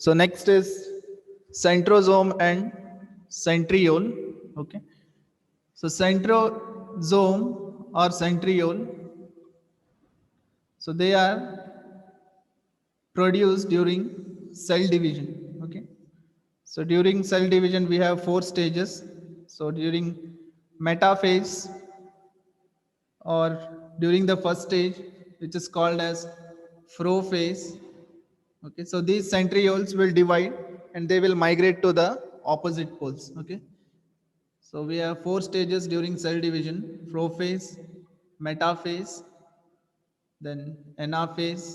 So next is centrosome and centriole. Okay. So centrosome or centriole, so they are produced during cell division. Okay. So during cell division we have 4 stages. So during metaphase, or during the first stage, which is called as prophase. Okay, so these centrioles will divide and they will migrate to the opposite poles. Okay, so we have 4 stages during cell division: prophase, metaphase, then anaphase,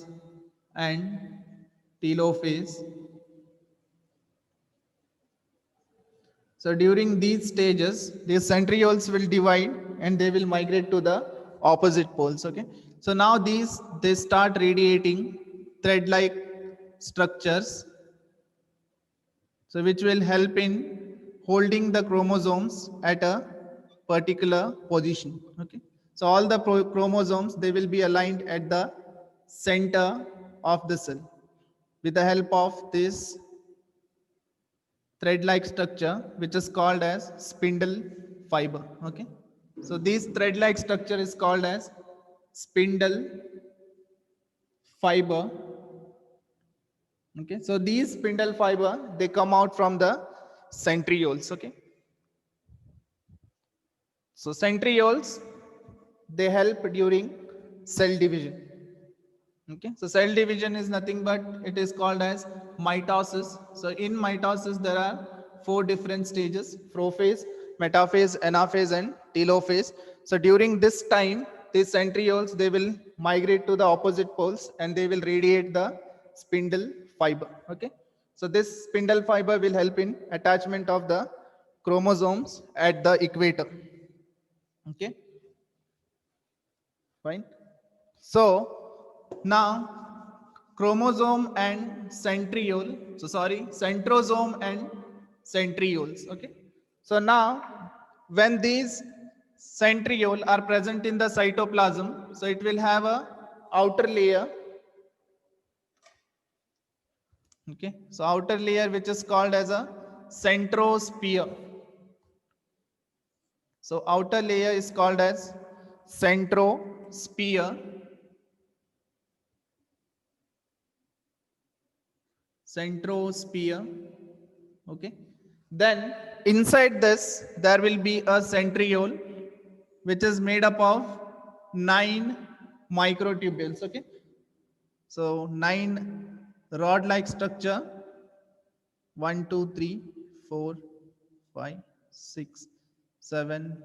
and telophase. So during these stages, these centrioles will divide and they will migrate to the opposite poles. Okay. So now they start radiating thread-like structures, so which will help in holding the chromosomes at a particular position. Okay. So all the chromosomes, they will be aligned at the center of the cell with the help of this thread-like structure, which is called as spindle fiber. Okay, so this thread-like structure is called as spindle fiber. Okay, so these spindle fiber, they come out from the centrioles. Okay, so centrioles, they help during cell division. Okay, so cell division is nothing but it is called as mitosis. So in mitosis there are 4 different stages: prophase, metaphase, anaphase, and telophase. So during this time, these centrioles, they will migrate to the opposite poles and they will radiate the spindle fiber. Okay, so this spindle fiber will help in attachment of the chromosomes at the equator. Okay, fine. So now chromosome and centriole, so sorry, centrosome and centrioles. Okay, so now when these centriole are present in the cytoplasm, so it will have a outer layer. Okay, so outer layer which is called as a centrosphere. So outer layer is called as centrosphere. Centrosphere. Okay, then inside this there will be a centriole which is made up of 9 microtubules. Okay, so 9 rod like structure: 1 2 3 4 5 6 7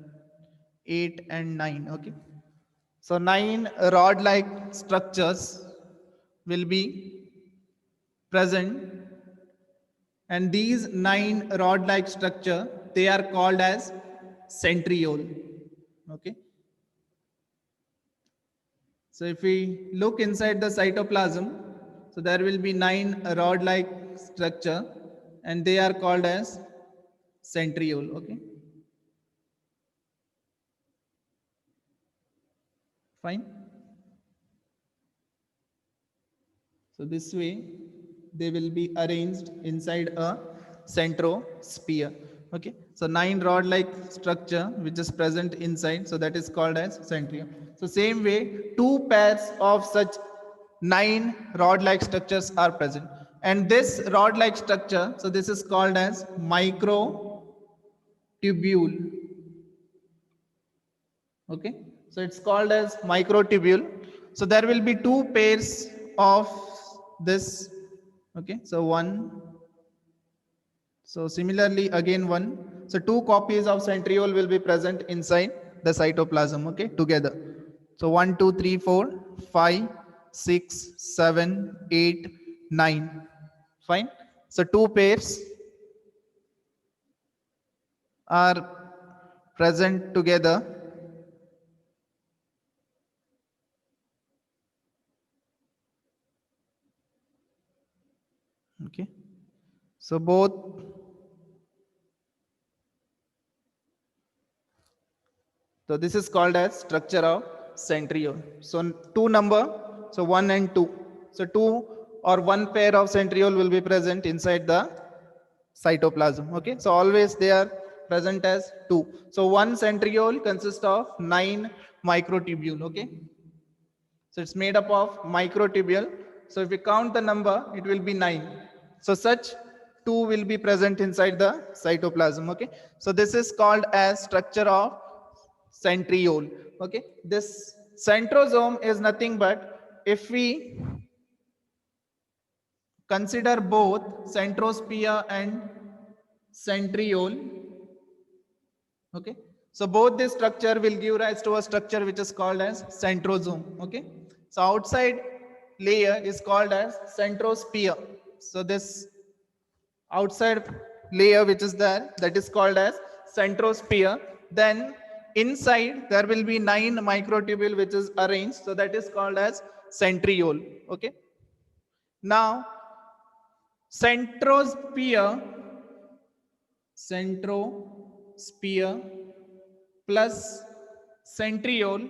8 and 9. Okay, so 9 rod like structures will be present, and these 9 rod like structure, they are called as centriole. Okay, so if we look inside the cytoplasm, so there will be 9 rod like structure and they are called as centriole. Okay, fine. So this way they will be arranged inside a centrosphere. Okay, so 9 rod like structure which is present inside, so that is called as centriole. So same way 2 pairs of such 9 rod like structures are present, and this rod like structure, so this is called as microtubule. Okay, so it's called as microtubule. So there will be 2 pairs of this. Okay, so one, so similarly again one, so 2 copies of centriole will be present inside the cytoplasm. Okay, together. So 1 2 3 4 5 6 7 8 9. Fine. So 2 pairs are present together. Okay, so both, so this is called as structure of centriole. So 2 number, so 1 and 2, so 2 or one pair of centriole will be present inside the cytoplasm. Okay, so always they are present as 2. So one centriole consists of 9 microtubule. Okay, so it's made up of microtubule. So if we count the number, it will be 9. So such 2 will be present inside the cytoplasm. Okay, so this is called as structure of centriole. Okay, this centrosome is nothing but, if we consider both centrosphere and centriole, okay, so both this structure will give rise to a structure which is called as centrosome. Okay, so outside layer is called as centrosphere. So this outside layer which is there, that is called as centrosphere. Then inside there will be 9 microtubule which is arranged, so that is called as centriole. Okay, now centrosphere plus centriole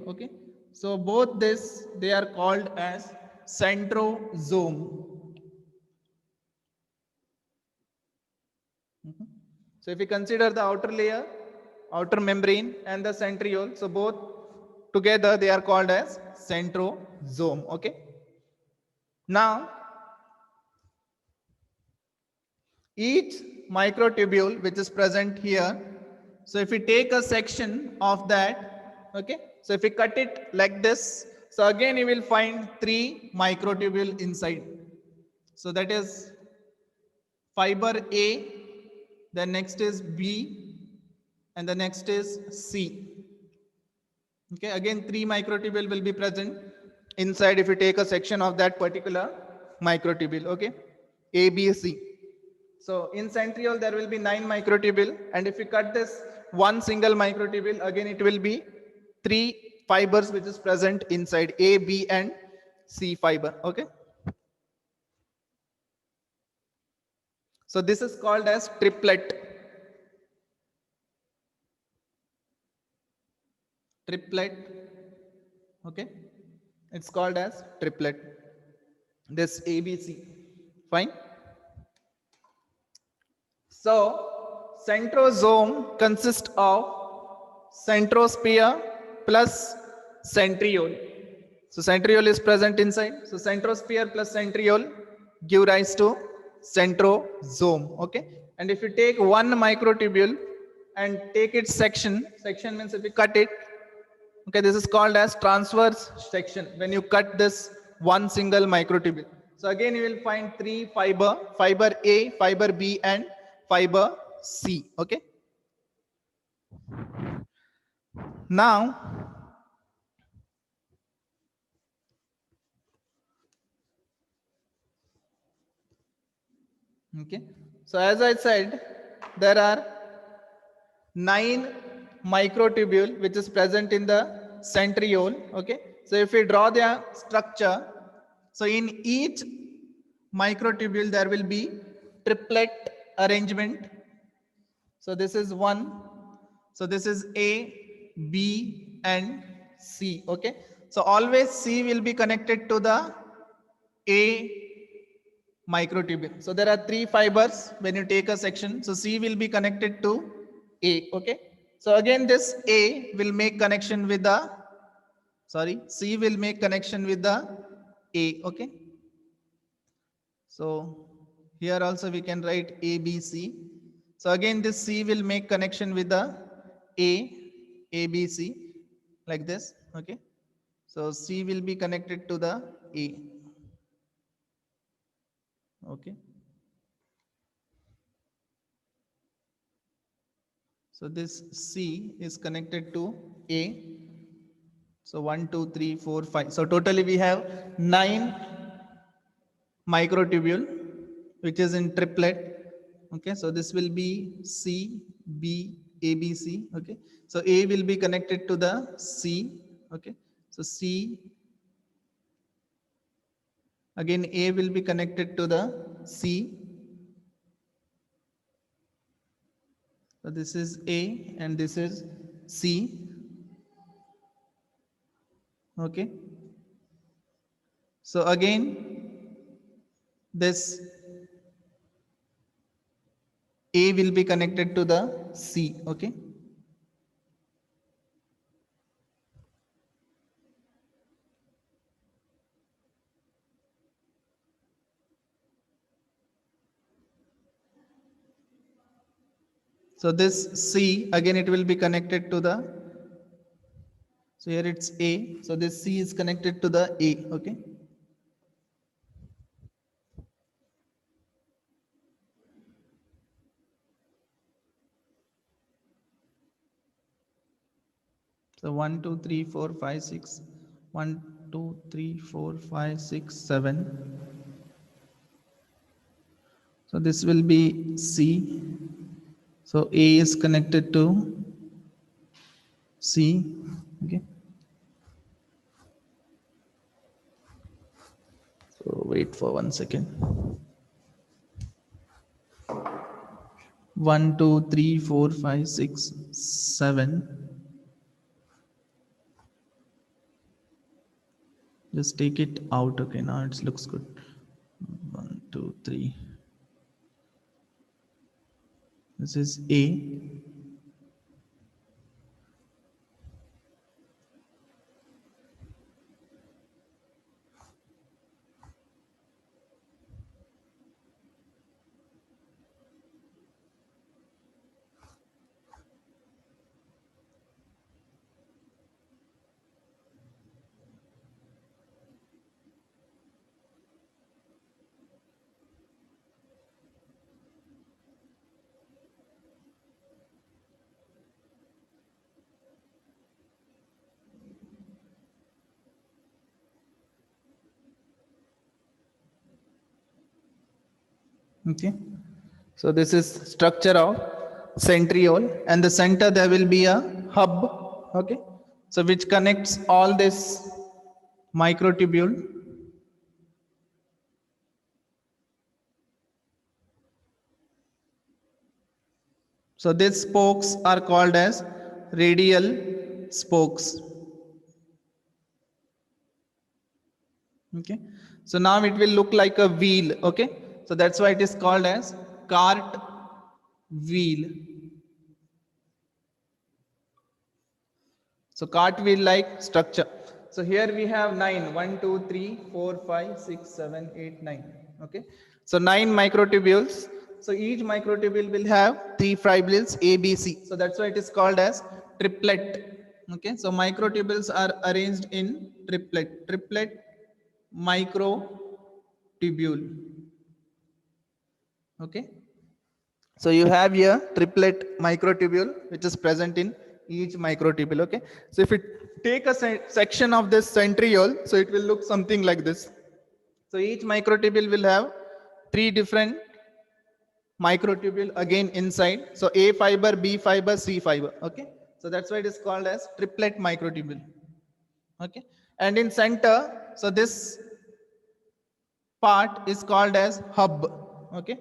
okay, so both this they are called as centrosome. So if we consider the outer layer, outer membrane and the centriole, so both together they are called as centrosome. Okay, now each microtubule which is present here, so if we take a section of that, okay, so if we cut it like this, so again you will find 3 microtubule inside. So that is fiber A, the next is B, and the next is C. Okay, again 3 microtubule will be present inside if you take a section of that particular microtubule. Okay, A, B, C. So in centriole there will be 9 microtubule, and if you cut this one single microtubule, again it will be 3 fibers which is present inside A, B and C fiber. Okay, so this is called as triplet. Okay, it's called as triplet, this ABC. Fine. So centrosome consists of centrosphere plus centriole. So centriole is present inside. So centrosphere plus centriole give rise to centrosome. Okay, and if you take one microtubule and take its section means if you cut it, okay, this is called as transverse section when you cut this one single microtubule. So again you will find 3 fiber A, fiber B and fiber C. Okay, now okay, so as I said, there are 9 microtubule which is present in the centriole. Okay, so if we draw their structure, so in each microtubule there will be triplet arrangement. So this is 1, so this is A, B and C. Okay, so always C will be connected to the A microtubule. So there are 3 fibers when you take a section, so C will be connected to A. Okay, so again this A will make connection with the C will make connection with the A. Okay, so here also we can write A, B, C. So again this C will make connection with the A, B, C like this. Okay, so C will be connected to the A. Okay, so this C is connected to A. So 1, 2, 3, 4, 5. So totally we have 9 microtubule which is in triplet. Okay, so this will be C, B, A, B, C. Okay, so A will be connected to the C. Okay, so C, again A will be connected to the C. So this is A and this is C. Okay, So again, this A will be connected to the C. Okay. So this C, again it will be connected to the, so here it's A. So this C is connected to the A. Okay. So 1, 2, 3, 4, 5, 6. 1, 2, 3, 4, 5, 6, 7. So this will be C. So A is connected to C. Okay. So wait for 1 second. 1, 2, 3, 4, 5, 6, 7. Just take it out. Okay, now it looks good. 1, 2, 3. This is A. Okay. So this is structure of centriole, and the center there will be a hub. Okay. So which connects all this microtubule. So these spokes are called as radial spokes. Okay. So now it will look like a wheel. Okay. So that's why it is called as cart wheel. So cartwheel like structure. So here we have 9. 1, 2, 3, 4, 5, 6, 7, 8, 9. Okay. So 9 microtubules. So each microtubule will have 3 fibrils A, B, C. So that's why it is called as triplet. Okay. So microtubules are arranged in triplet. Triplet microtubule. Okay. So you have here triplet microtubule which is present in each microtubule. Okay. So if it take a section of this centriole, so it will look something like this. So each microtubule will have 3 different microtubule again inside. So A fiber, B fiber, C fiber. Okay. So that's why it is called as triplet microtubule. Okay. And in center, so this part is called as hub. Okay.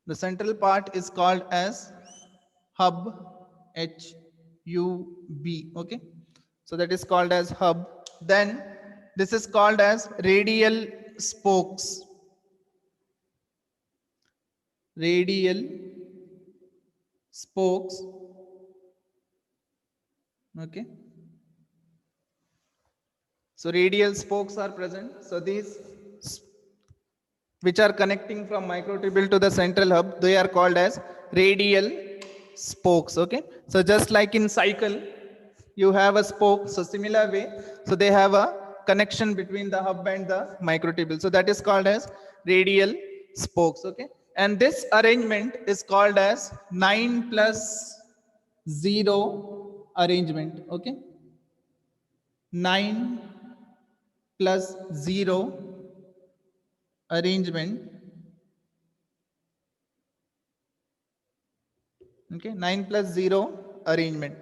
The central part is called as hub, HUB. Okay. So that is called as hub. Then this is called as radial spokes. Radial spokes. Okay. So radial spokes are present. So these which are connecting from microtubule to the central hub, they are called as radial spokes. Okay. So just like in cycle, you have a spoke. So similar way, so they have a connection between the hub and the microtubule. So that is called as radial spokes. Okay. And this arrangement is called as 9+0 arrangement. Okay. 9+0 arrangement. Okay, 9+0 arrangement.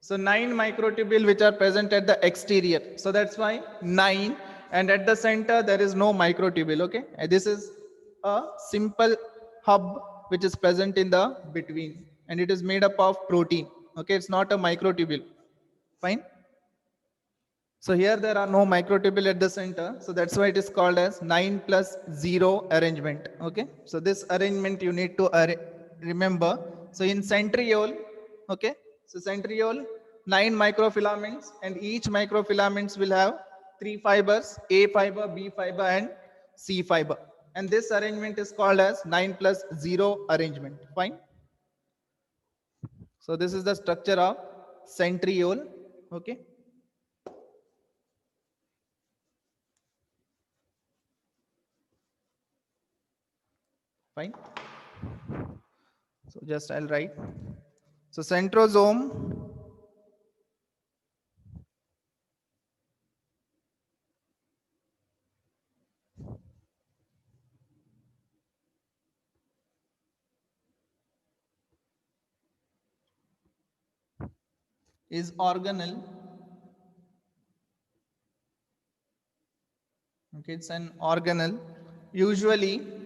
So 9 microtubule which are present at the exterior. So that's why 9, and at the center there is no microtubule. Okay, and this is a simple hub which is present in the between, and it is made up of protein. Okay, it's not a microtubule. Fine. So here there are no microtubule at the center. So that's why it is called as 9+0 arrangement. Okay. So this arrangement you need to remember. So in centriole, okay. So centriole, 9 microfilaments, and each microfilaments will have 3 fibers, A fiber, B fiber, and C fiber. And this arrangement is called as 9+0 arrangement. Fine. So this is the structure of centriole. Okay. Fine. So just I'll write. So centrosome is organelle. Okay, it's an organelle. Usually,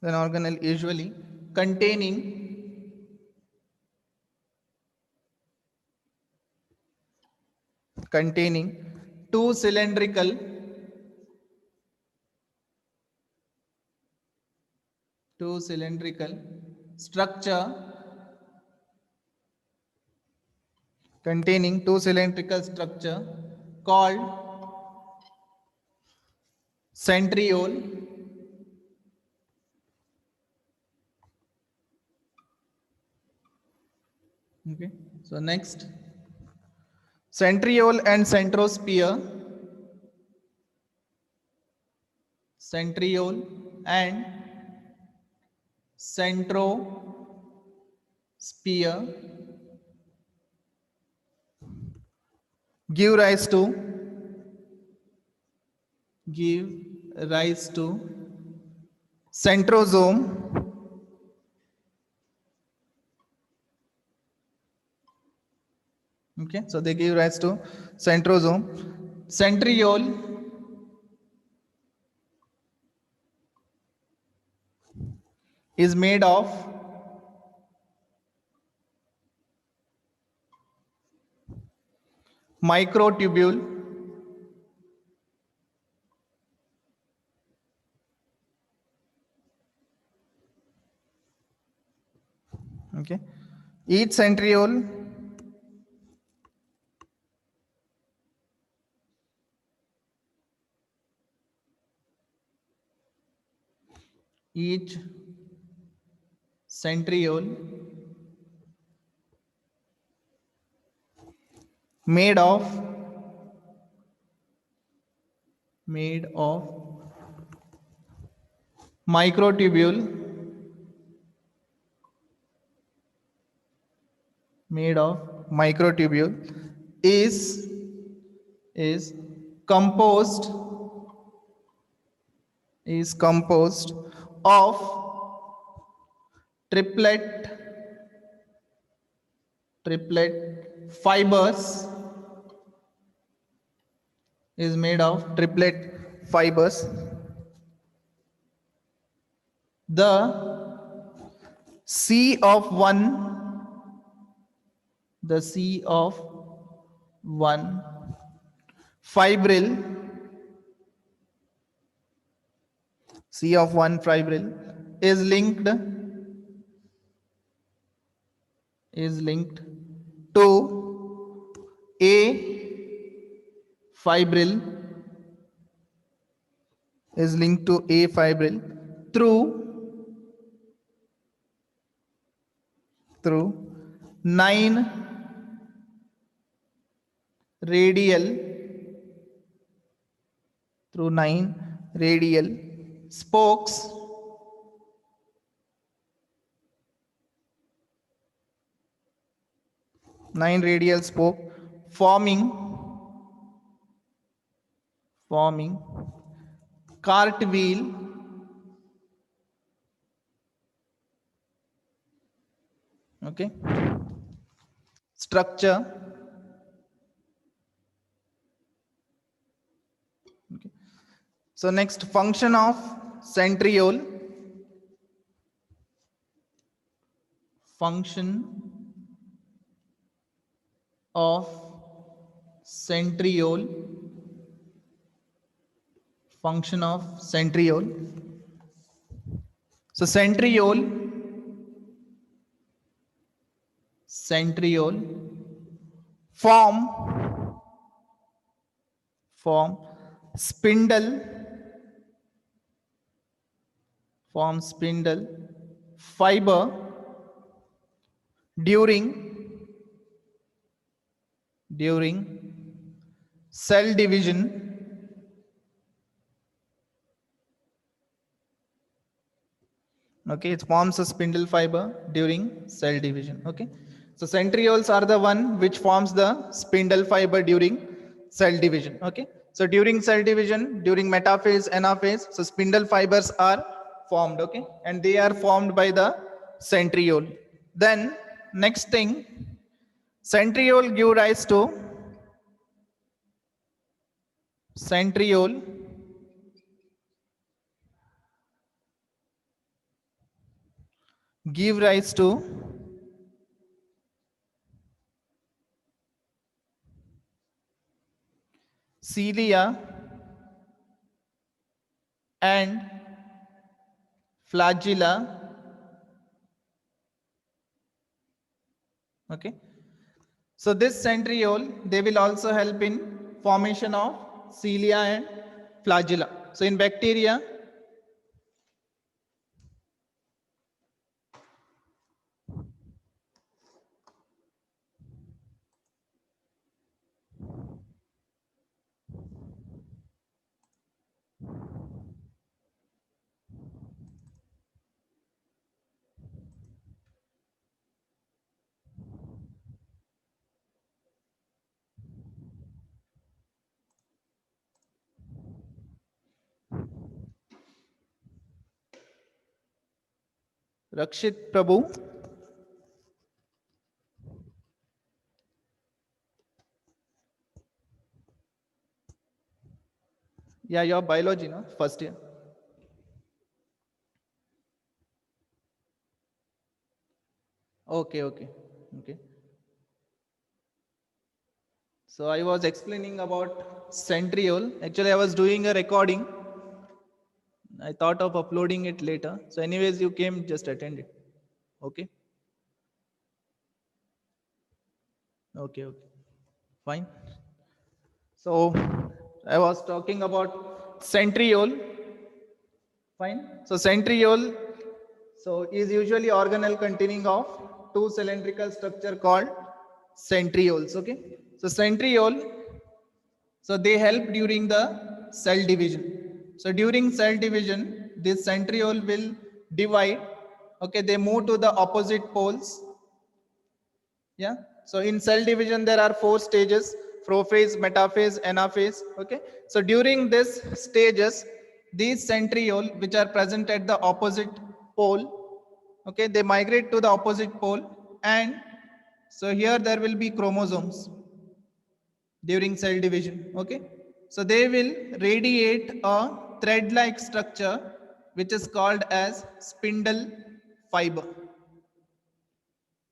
an organelle usually containing two cylindrical structure containing two cylindrical structure called centriole. Okay, so next, centriole and centrosphere. Centriole and centrosphere give rise to centrosome. Okay, so they give rise to centrosome. Centriole is made of microtubule okay. Each centriole each centriole made of microtubule is composed of triplet fibers, is made of triplet fibers. The C of one fibril is linked to A fibril through 9 radial spokes forming cartwheel okay structure. Okay. So next, function of centriole. Function of centriole, function of centriole. So centriole form spindle fiber during cell division. Okay, it forms a spindle fiber during cell division. Okay, so centrioles are the one which forms the spindle fiber during cell division. Okay, so during cell division, during metaphase, anaphase, so spindle fibers are formed. Okay, and they are formed by the centriole. Then next thing, centriole give rise to centriole give rise to cilia and flagella. Okay, so this centriole, they will also help in formation of cilia and flagella. So in bacteria, Rakshit Prabhu. Yeah, your biology, no? First year. Okay, okay, okay. So I was explaining about centriole. Actually, I was doing a recording. I thought of uploading it later. So anyways, you came, just attend it. Okay. Okay, okay. Fine. So I was talking about centriole. Fine. So centriole, so is usually organelle containing of two cylindrical structure called centrioles. Okay. So centriole, so they help during the cell division. So during cell division, this centriole will divide. Okay, they move to the opposite poles. Yeah, so in cell division there are four stages: prophase, metaphase, anaphase. Okay, so during this stages, these centriole which are present at the opposite pole, okay, they migrate to the opposite pole, and so here there will be chromosomes during cell division. Okay, so they will radiate a thread like structure which is called as spindle fiber.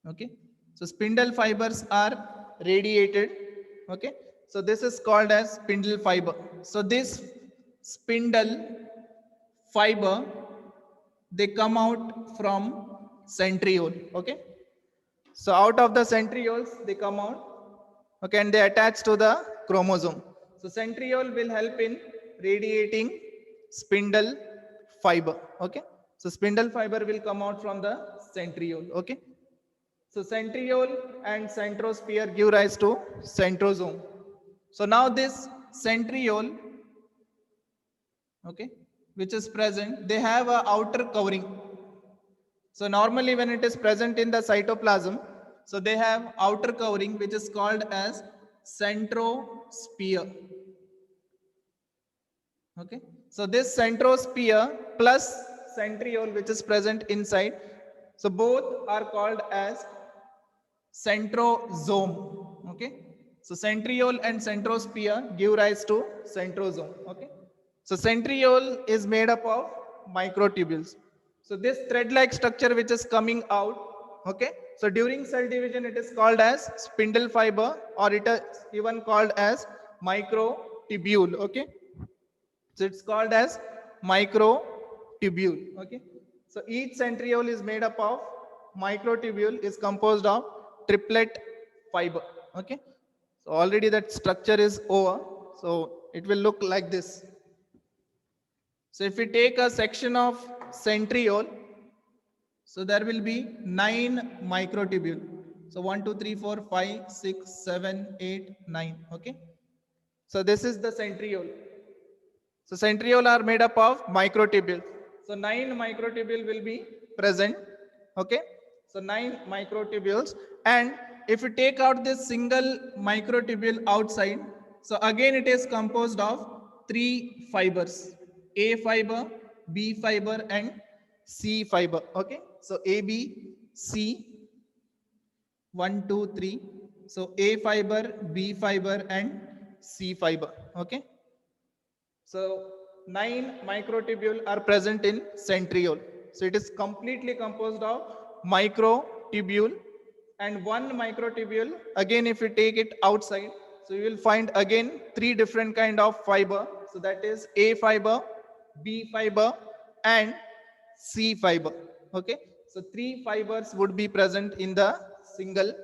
Okay, so spindle fibers are radiated. Okay, so this is called as spindle fiber. So this spindle fiber, they come out from centriole. Okay, so out of the centrioles they come out. Okay, and they attach to the chromosome. So centriole will help in radiating spindle fiber. Okay, so spindle fiber will come out from the centriole. Okay, so centriole and centrosphere give rise to centrosome. So now this centriole, okay, which is present, they have a outer covering. So normally when it is present in the cytoplasm, so they have outer covering which is called as centrosphere. Okay, so this centrosphere plus centriole which is present inside, so both are called as centrosome. Okay, so centriole and centrosphere give rise to centrosome. Okay, so centriole is made up of microtubules. So this thread like structure which is coming out, okay, So during cell division, it is called as spindle fiber, or it is even called as microtubule. Okay. So it's called as microtubule. Okay. So each centriole is made up of microtubule is composed of triplet fiber. Okay. So already that structure is over. So it will look like this. So if we take a section of centriole, so there will be 9 microtubule. So 1, 2, 3, 4, 5, 6, 7, 8, 9. Okay. So this is the centriole. So centriole are made up of microtubules. So 9 microtubule will be present. Okay. So 9 microtubules. And if you take out this single microtubule outside, so again it is composed of 3 fibers: A fiber, B fiber, and C fiber. Okay. So A, B, C, 1, 2, 3. So A fiber, B fiber, and C fiber. Okay. So 9 microtubule are present in centriole. So it is completely composed of microtubule, and 1 microtubule, again if you take it outside, so you will find again 3 different kind of fiber. So that is A fiber, B fiber, and C fiber. Okay. So 3 fibers would be present in the single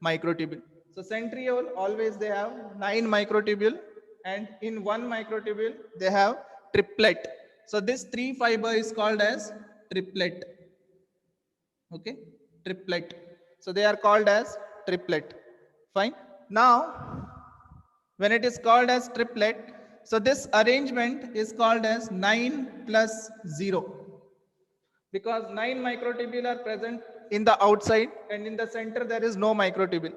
microtubule. So centriole always they have 9 microtubule, and in 1 microtubule they have triplet. So this 3 fiber is called as triplet. Okay. Triplet. So they are called as triplet. Fine. Now when it is called as triplet, so this arrangement is called as 9 plus 0, because 9 microtubule are present in the outside, and in the center there is no microtubule.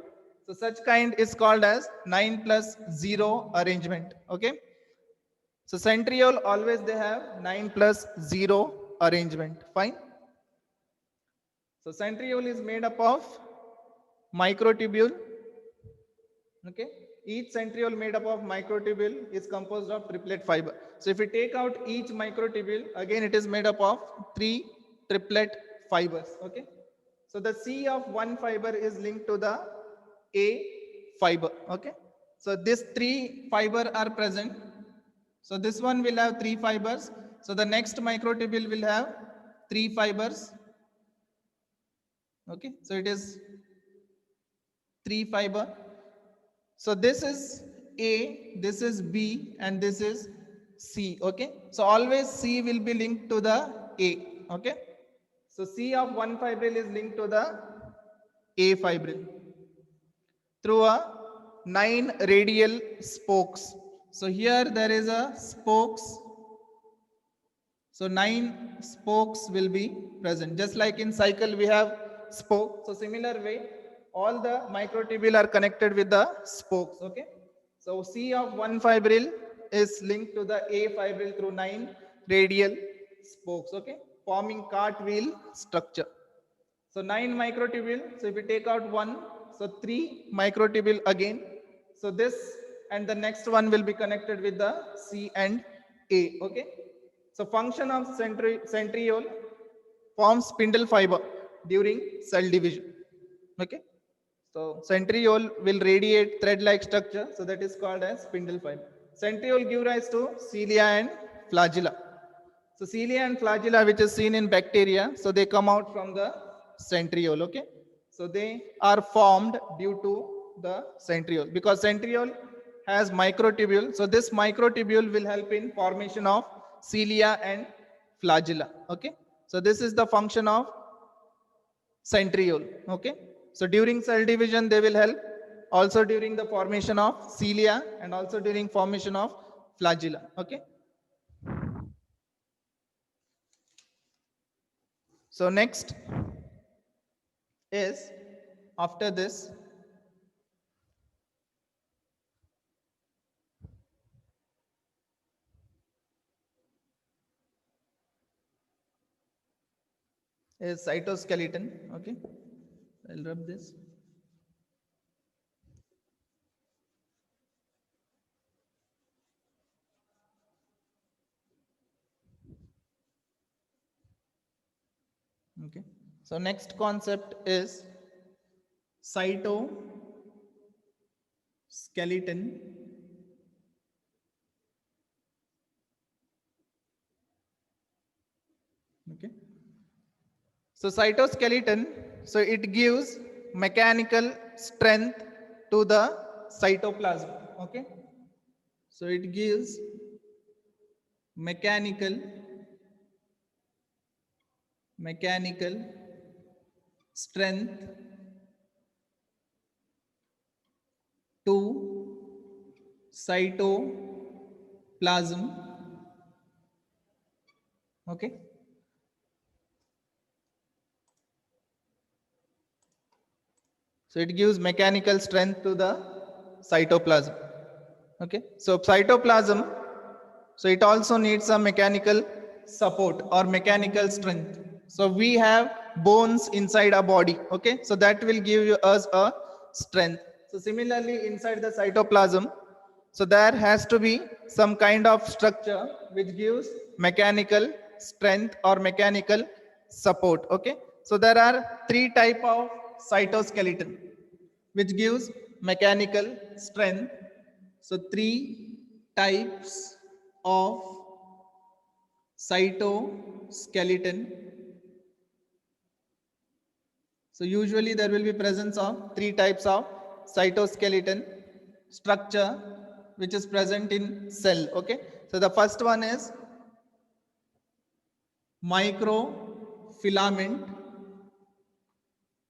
So such kind is called as 9 plus 0 arrangement. Okay. So centriole always they have 9 plus 0 arrangement. Fine. So centriole is made up of microtubule. Okay. Each centriole made up of microtubule is composed of triplet fiber. So if we take out each microtubule, again it is made up of 3 triplet fibers. Okay. So the C of one fiber is linked to the A fiber. Okay. So these 3 fiber are present. So this one will have 3 fibers. So the next microtubule will have 3 fibers. Okay. So it is 3 fiber. So this is A, this is B, and this is C. Okay. So always C will be linked to the A. Okay. So C of one fibril is linked to the A fibril through a 9 radial spokes. So here there is a spokes. So 9 spokes will be present. Just like in cycle we have spoke. So similar way, all the microtubule are connected with the spokes. Okay. So C of one fibril is linked to the A fibril through 9 radial spokes. Okay. Forming cartwheel structure. So 9 microtubule. So if we take out 1, so 3 microtubule again. So this and the next one will be connected with the C and A. Okay. So function of centriole forms spindle fiber during cell division. Okay. So centriole will radiate thread-like structure. So that is called as spindle fiber. Centriole give rise to cilia and flagella. So cilia and flagella, which is seen in bacteria, so they come out from the centriole. Okay. So they are formed due to the centriole, because centriole has microtubule. So this microtubule will help in formation of cilia and flagella. Okay. So this is the function of centriole. Okay. So during cell division, they will help also during the formation of cilia and also during formation of flagella. Okay. So next is, after this, is cytoskeleton. Okay. I'll rub this. Okay. So next concept is cytoskeleton, okay. So cytoskeleton, so it gives mechanical strength to the cytoplasm, okay. So it gives mechanical strength to cytoplasm, okay. So it gives mechanical strength to the cytoplasm, okay. So cytoplasm, so it also needs some mechanical support or mechanical strength. So we have bones inside our body, okay. So that will give us a strength. So similarly inside the cytoplasm, so there has to be some kind of structure which gives mechanical strength or mechanical support, okay. So there are three type of cytoskeleton which gives mechanical strength. So three types of cytoskeleton. So usually there will be presence of three types of cytoskeleton structure which is present in cell, okay. So the first one is microfilament.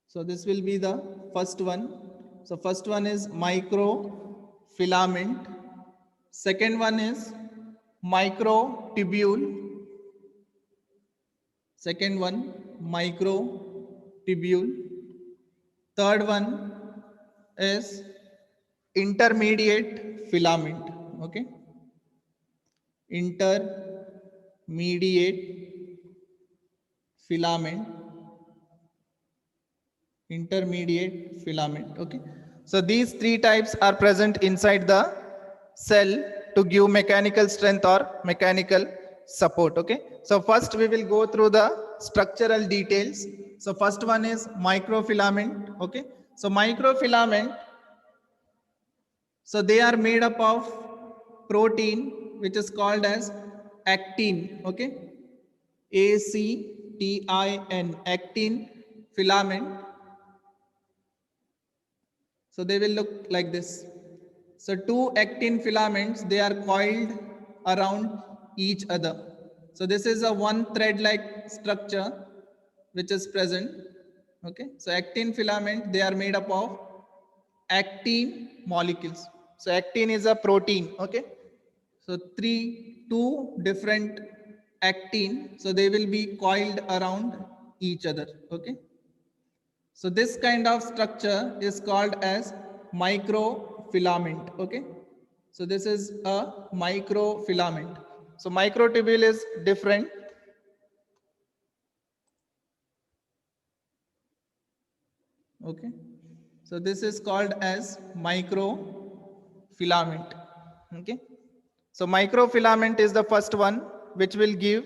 So this will be the first one. So first one is microfilament. Second one is microtubule. Second one, microtubule. Third one is intermediate filament. Okay. Intermediate filament. Intermediate filament. Okay. So these three types are present inside the cell to give mechanical strength or mechanical support, okay. So first we will go through the structural details. So first one is microfilament, okay. So microfilament, so they are made up of protein which is called as actin, okay. ACTIN, actin filament. So they will look like this. So two actin filaments, they are coiled around each other. So this is a one thread like structure which is present, okay. So actin filament, they are made up of actin molecules. So actin is a protein, okay. So two different actin, so they will be coiled around each other, okay. So this kind of structure is called as microfilament, okay. So this is a microfilament. So microtubule is different. Okay. So this is called as microfilament. Okay. So microfilament is the first one which will give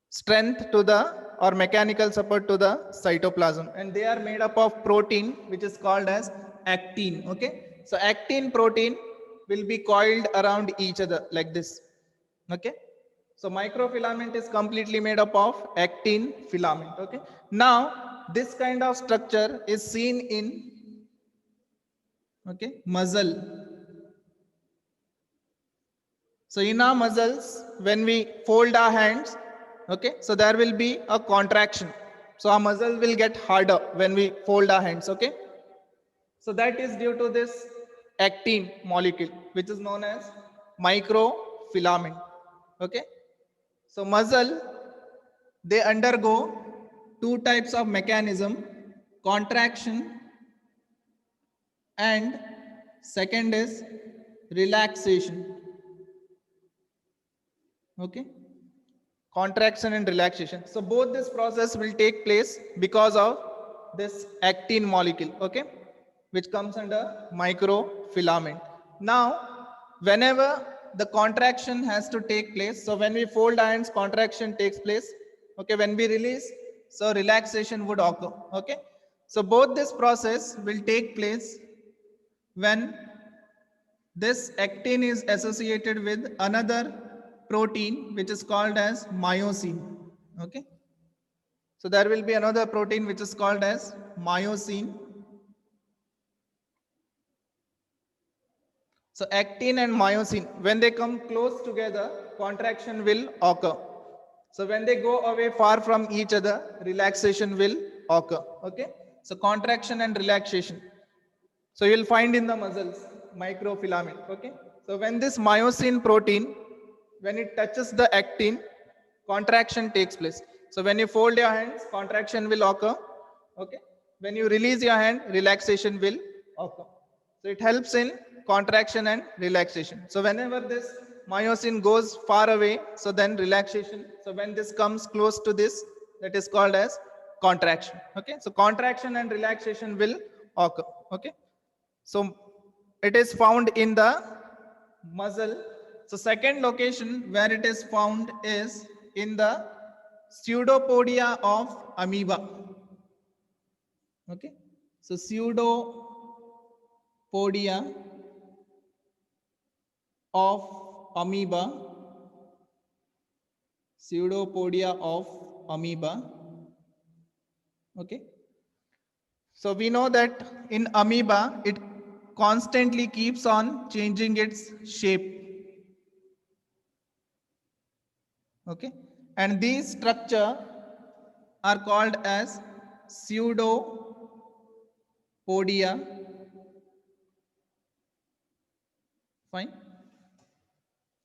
strength to the or mechanical support to the cytoplasm, and they are made up of protein which is called as actin, okay. So actin protein will be coiled around each other like this, okay. So microfilament is completely made up of actin filament, okay. Now this kind of structure is seen in, okay, muscle. So in our muscles, when we fold our hands, okay, so there will be a contraction. So our muscle will get harder when we fold our hands, okay. So that is due to this actin molecule, which is known as microfilament, okay. So muscle, they undergo two types of mechanism, contraction and second is relaxation, okay. Contraction and relaxation. So both this process will take place because of this actin molecule, okay, which comes under microfilament. Now, whenever the contraction has to take place, so when we fold hands, contraction takes place, okay. When we release, so relaxation would occur, okay. So both this process will take place when this actin is associated with another protein which is called as myosin. Okay. So there will be another protein which is called as myosin. So actin and myosin, when they come close together, contraction will occur. So when they go away far from each other, relaxation will occur. Okay. So contraction and relaxation. So you'll find in the muscles microfilament. Okay. So when this myosin protein, when it touches the actin, contraction takes place. So when you fold your hands, contraction will occur. Okay. When you release your hand, relaxation will occur. So it helps in contraction and relaxation. So whenever this myosin goes far away, so then relaxation. So when this comes close to this, that is called as contraction. Okay. So contraction and relaxation will occur. Okay. So it is found in the muscle. So second location where it is found is in the pseudopodia of amoeba. Okay. So pseudopodia of amoeba. Pseudopodia of amoeba. Okay. So we know that in amoeba, it constantly keeps on changing its shape. Okay. And these structure are called as pseudopodia. Fine.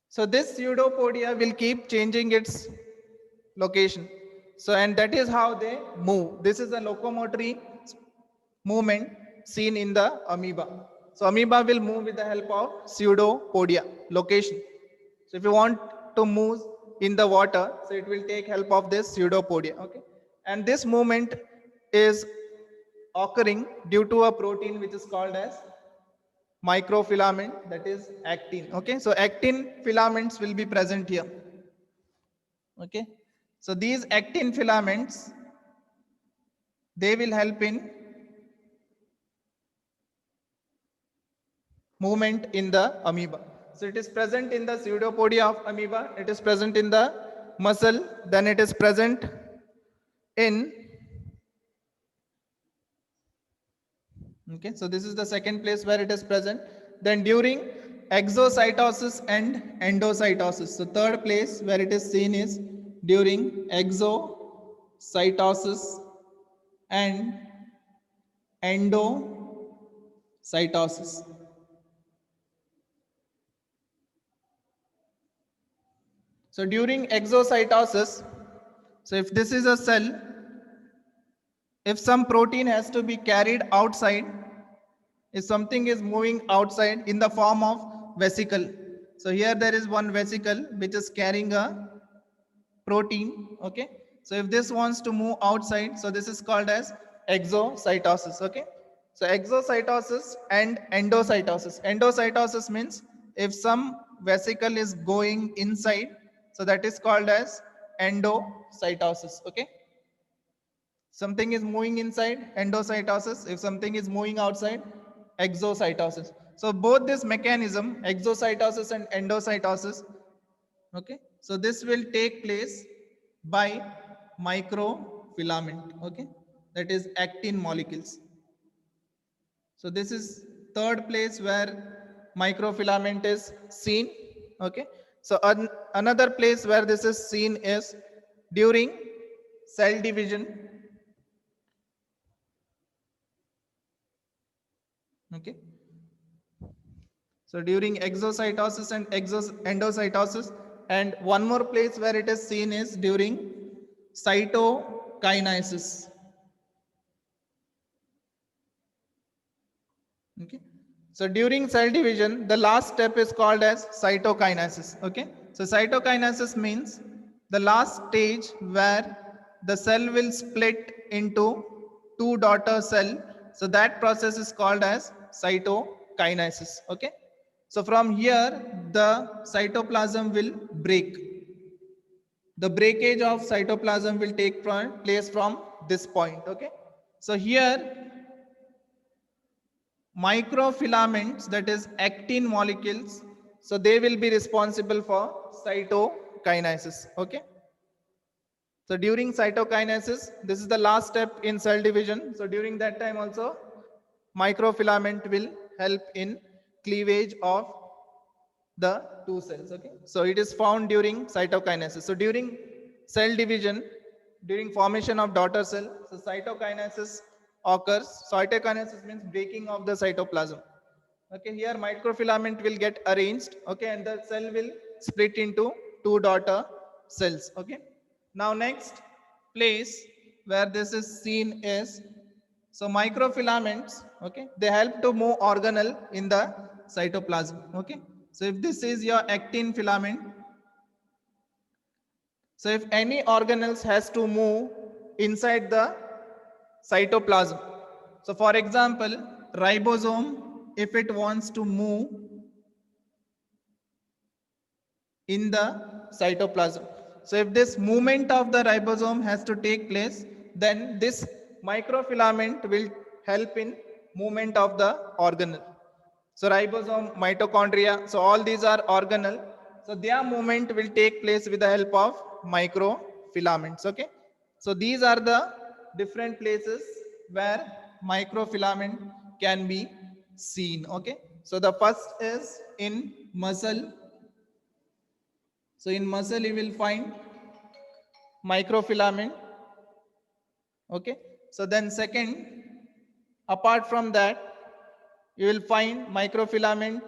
So this pseudopodia will keep changing its location. So, and that is how they move. This is a locomotory movement seen in the amoeba. So amoeba will move with the help of pseudopodia location. So if you want to move in the water, so it will take help of this pseudopodia. Okay. And this movement is occurring due to a protein which is called as microfilament, that is actin. Okay. So actin filaments will be present here. Okay. So these actin filaments, they will help in movement in the amoeba. So it is present in the pseudopodia of amoeba, it is present in the muscle, then it is present in, okay, so this is the second place where it is present. Then during exocytosis and endocytosis. So third place where it is seen is during exocytosis and endocytosis. So during exocytosis, so if this is a cell, if some protein has to be carried outside, if something is moving outside in the form of vesicle. So here there is one vesicle which is carrying a protein. Okay. So if this wants to move outside, so this is called as exocytosis. Okay. So exocytosis and endocytosis. Endocytosis means if some vesicle is going inside, so that is called as endocytosis. Okay. Something is moving inside, endocytosis. If something is moving outside, exocytosis. So both this mechanism, exocytosis and endocytosis, okay, so this will take place by microfilament. Okay, that is actin molecules. So this is third place where microfilament is seen. Okay, so another place where this is seen is during cell division. Okay, so during exocytosis and endocytosis, and one more place where it is seen is during cytokinesis. Okay, so during cell division, the last step is called as cytokinesis. Okay, so cytokinesis means the last stage where the cell will split into two daughter cell. So that process is called as cytokinesis. Okay, so from here the cytoplasm will break. The breakage of cytoplasm will take place from this point. Okay, So here microfilaments, that is actin molecules, so they will be responsible for cytokinesis. Okay, so during cytokinesis, this is the last step in cell division. So during that time also microfilament will help in cleavage of the two cells. Okay, so it is found during cytokinesis. So during cell division, during formation of daughter cell, so cytokinesis occurs. Cytokinesis means breaking of the cytoplasm. Okay, here microfilament will get arranged. Okay, and the cell will split into two daughter cells. Okay, now next place where this is seen is, so microfilaments, okay, they help to move organelle in the cytoplasm. Okay, so if this is your actin filament, so if any organelles has to move inside the cytoplasm, so for example ribosome, if it wants to move in the cytoplasm, so if this movement of the ribosome has to take place, then this microfilament will help in movement of the organelle. So ribosome, mitochondria, so all these are organelle, so their movement will take place with the help of microfilaments. Okay, so these are the different places where microfilament can be seen. Okay, so the first is in muscle. So in muscle you will find microfilament. Okay, so then second, apart from that, you will find microfilament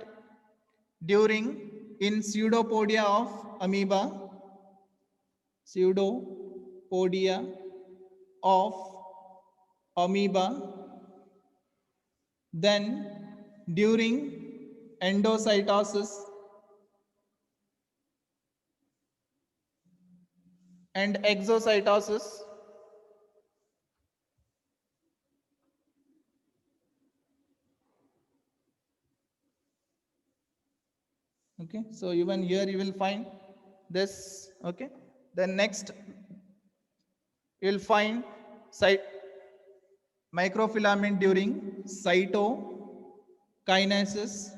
during in pseudopodia of amoeba. Pseudopodia of amoeba. Then during endocytosis and exocytosis. Okay, so even here you will find this. Okay, then next you will find microfilament during cytokinesis.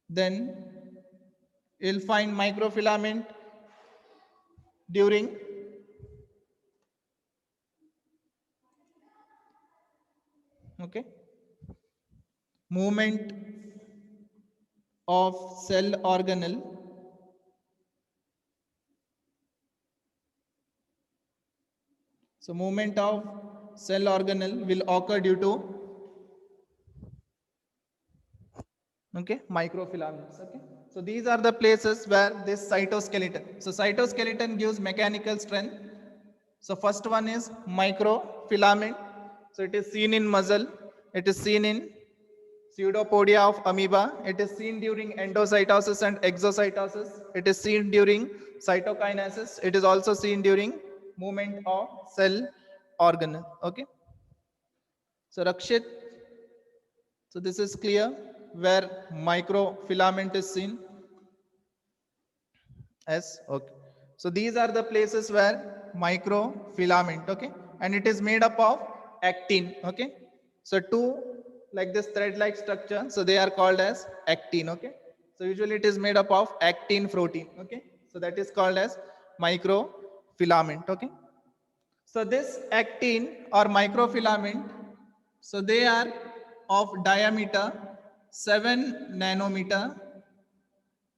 Then you will find microfilament during movement of cell organelle. So movement of cell organelle will occur due to microfilaments. Okay, so these are the places where this cytoskeleton. So cytoskeleton gives mechanical strength. So first one is microfilament. So it is seen in muscle, it is seen in pseudopodia of amoeba, it is seen during endocytosis and exocytosis, it is seen during cytokinesis, it is also seen during movement of cell organelle. Okay, so Rakshit, so this is clear where microfilament is seen. Yes, okay, so these are the places where microfilament, okay, and it is made up of actin. Okay, so two like this thread like structure, so they are called as actin. Okay, so usually it is made up of actin protein. Okay, so that is called as microfilament. Okay, so this actin or microfilament, so they are of diameter 7 nanometer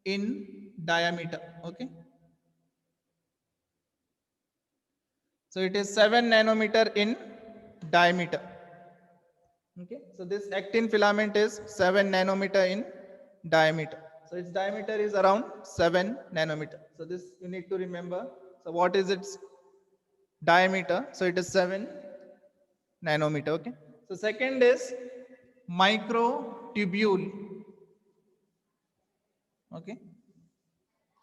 in diameter. Okay, so it is 7 nanometer in diameter. Okay, so this actin filament is 7 nanometer in diameter. So its diameter is around 7 nanometer. So this you need to remember. So what is its diameter? So it is 7 nanometer. Okay, so second is microtubule. Okay,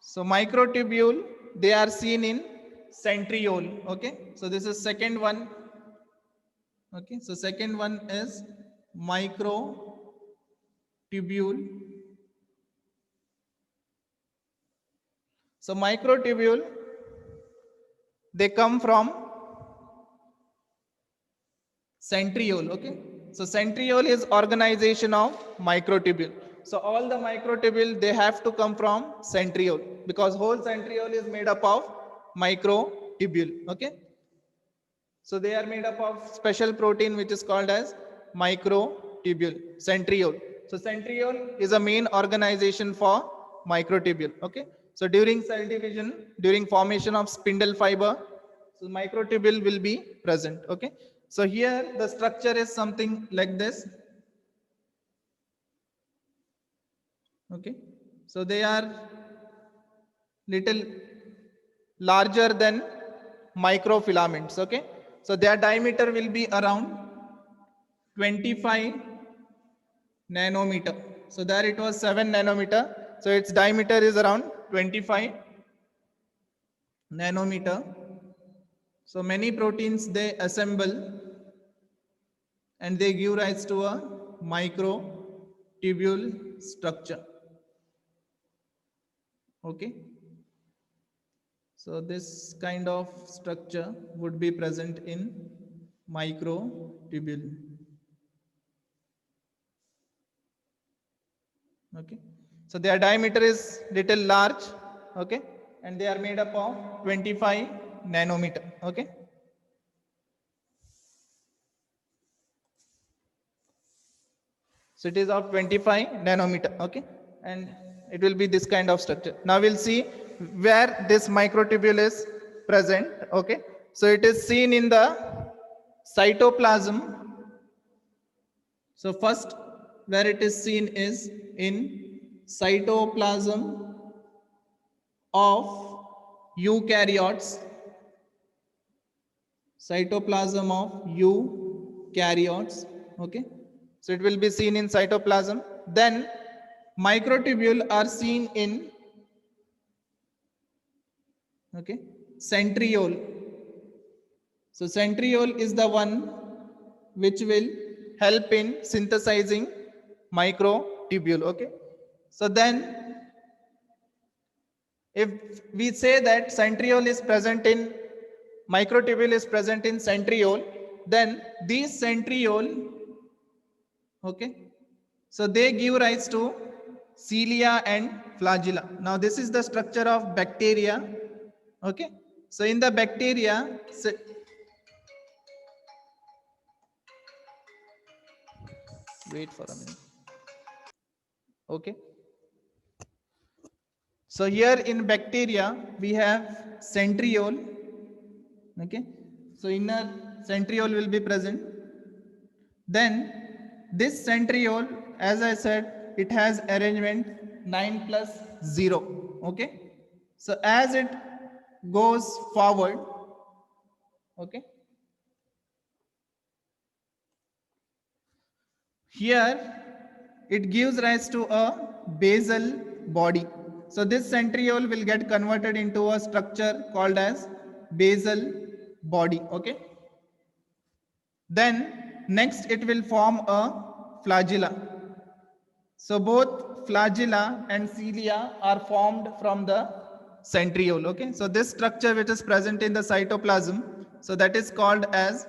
so microtubule, they are seen in centriole. Okay, so this is second one. Okay, so second one is microtubule. So microtubule, they come from centriole. Okay, so centriole is organization of microtubule. So all the microtubule, they have to come from centriole, because whole centriole is made up of microtubule. Okay, so they are made up of special protein which is called as microtubule, centriole. So centriole is a main organization for microtubule. Okay, so during cell division, during formation of spindle fiber, so microtubule will be present. Okay, so here the structure is something like this. Okay, so they are little larger than microfilaments. Okay, so their diameter will be around 25 nanometer. So there it was 7 nanometer. So its diameter is around 25 nanometer. So many proteins they assemble and they give rise to a microtubule structure. Okay. So this kind of structure would be present in microtubule. Okay, so their diameter is little large. Okay, and they are made up of 25 nanometer. Okay, so it is of 25 nanometer. Okay, and it will be this kind of structure. Now we'll see where this microtubule is present. Okay, so it is seen in the cytoplasm. So first where it is seen is in cytoplasm of eukaryotes. Cytoplasm of eukaryotes. Okay, so it will be seen in cytoplasm. Then microtubule are seen in centriole. So centriole is the one which will help in synthesizing microtubule. Okay, so then if we say that centriole is present in microtubule is present in centriole, then these centriole, so they give rise to cilia and flagella. Now this is the structure of bacteria. Okay, so in the bacteria, wait for a minute. Okay, so here in bacteria we have centriole. Okay, so inner centriole will be present. Then this centriole, as I said, it has arrangement 9 plus 0. Okay, so as it goes forward, okay, here it gives rise to a basal body. So this centriole will get converted into a structure called as basal body. Okay, then next it will form a flagella. So both flagella and cilia are formed from the centriole. Okay, so this structure which is present in the cytoplasm, so that is called as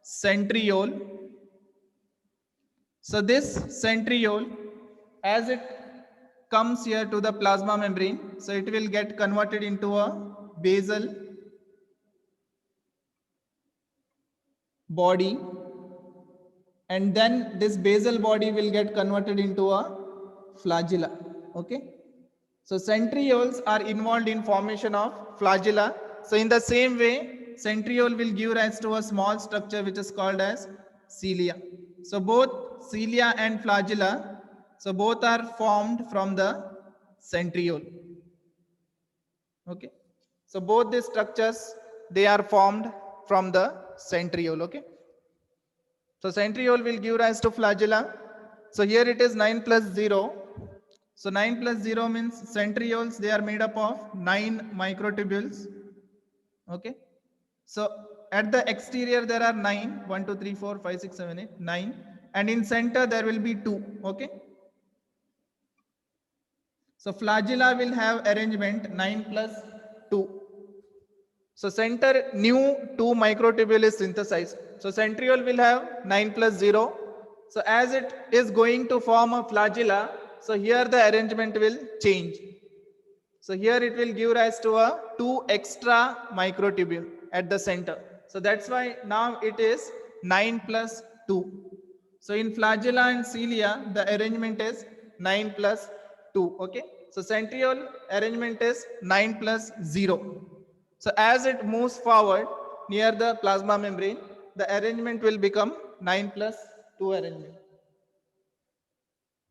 centriole. So this centriole, as it comes here to the plasma membrane, so it will get converted into a basal body, and then this basal body will get converted into a flagella. Okay, so centrioles are involved in formation of flagella. So in the same way, centriole will give rise to a small structure which is called as cilia. So both cilia and flagella, so both are formed from the centriole. Okay, so both these structures, they are formed from the centriole. Okay, so centriole will give rise to flagella. So here it is 9 plus 0. So 9 plus 0 means centrioles, they are made up of 9 microtubules. Okay, so at the exterior there are 9, 1, 2, 3, 4, 5, 6, 7, 8, 9, and in center there will be 2. Okay, so flagella will have arrangement 9 plus 2. So center new 2 microtubule is synthesized. So centriole will have 9 plus 0. So as it is going to form a flagella, so here the arrangement will change. So here it will give rise to a 2 extra microtubule at the center. So that's why now it is 9 plus 2. So in flagella and cilia, the arrangement is 9 plus 2. Okay. So centriole arrangement is 9 plus 0. So as it moves forward near the plasma membrane, the arrangement will become 9 plus 2 arrangement.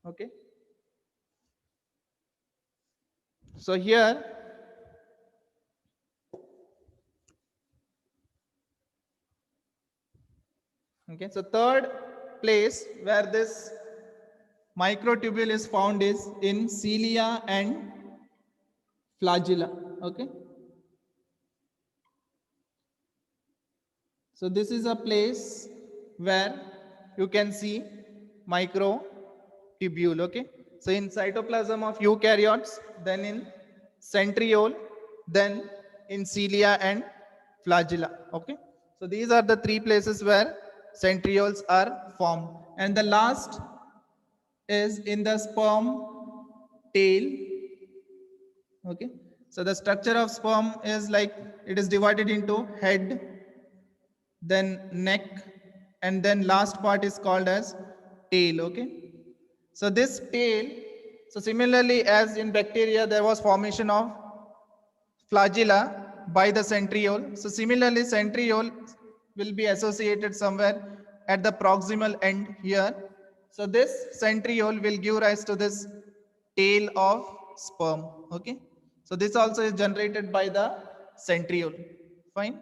Okay. So here, okay, so third place where this microtubule is found is in cilia and flagella. Okay. So this is a place where you can see microtubule. Okay. So in cytoplasm of eukaryotes, then in centriole, then in cilia and flagella. Okay. So these are the three places where centrioles are formed. And the last is in the sperm tail. Okay. So the structure of sperm is like it is divided into head, then neck, and then last part is called as tail. Okay. So this tail, so similarly as in bacteria there was formation of flagella by the centriole. So similarly centriole will be associated somewhere at the proximal end here. So this centriole will give rise to this tail of sperm. Okay. So this also is generated by the centriole. Fine.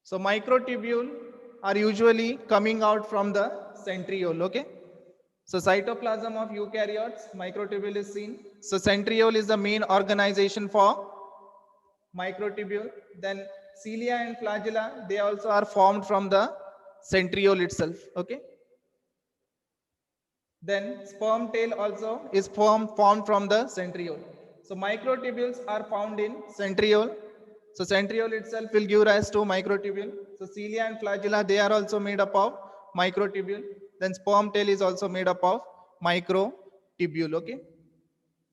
So microtubule are usually coming out from the centriole. Okay. So cytoplasm of eukaryotes, microtubule is seen. So centriole is the main organization for microtubule. Then cilia and flagella, they also are formed from the centriole itself. Okay. Then sperm tail also is formed from the centriole. So microtubules are found in centriole. So centriole itself will give rise to microtubule. So cilia and flagella, they are also made up of microtubule. Then sperm tail is also made up of microtubule. Okay.